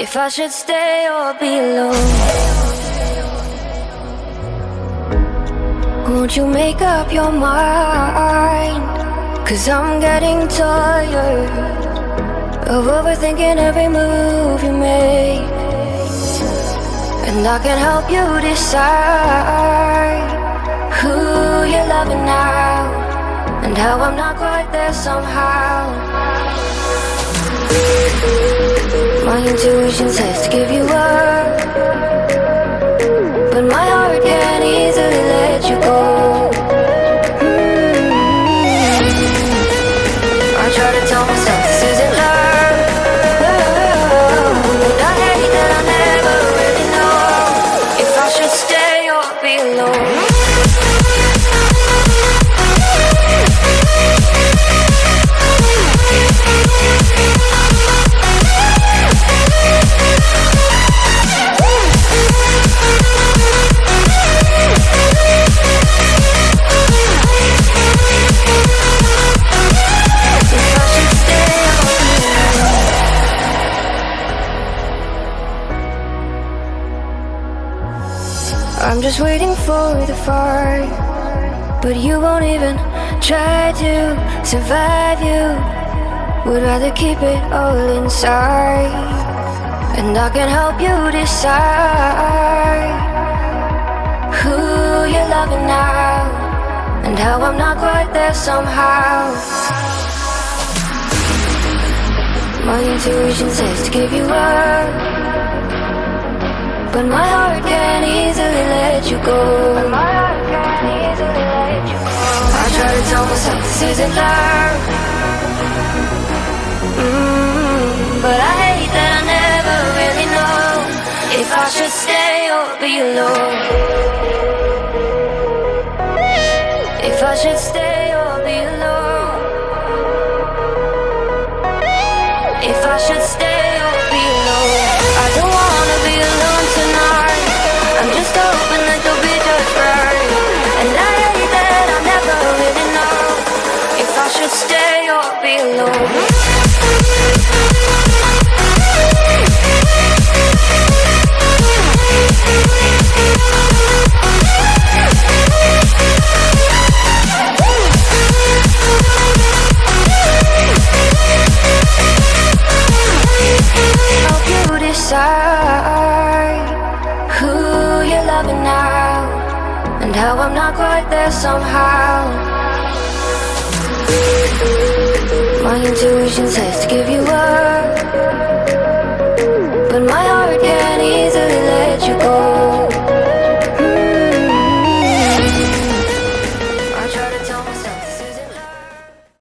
if I should stay or be alone. Won't you make up your mind? 'Cause I'm getting tired of overthinking every move you make. And I can help you decide who you're loving now, and how I'm not quite there somehow. My intuition says to give you up, but my heart can't easily let you go. I try to tell myself this isn't love, but I hate that I never really know if I should stay or be alone. I'm just waiting for the fight, but you won't even try to survive. You would rather keep it all inside, and I can help you decide who you're loving now, and how I'm not quite there somehow. My intuition says to give you up, but my heart can't easily let you go. I try to tell myself this isn't love, but I hate that I never really know if I should stay or be alone. If I should stay or be alone. If I should stay or be alone. I don't wanna be alone tonight. I'm just hoping that you'll be just right. And I hate that I never really know if I should stay or be alone. Help you decide who you're loving now, and how I'm not quite there somehow. My intuition says to give you up,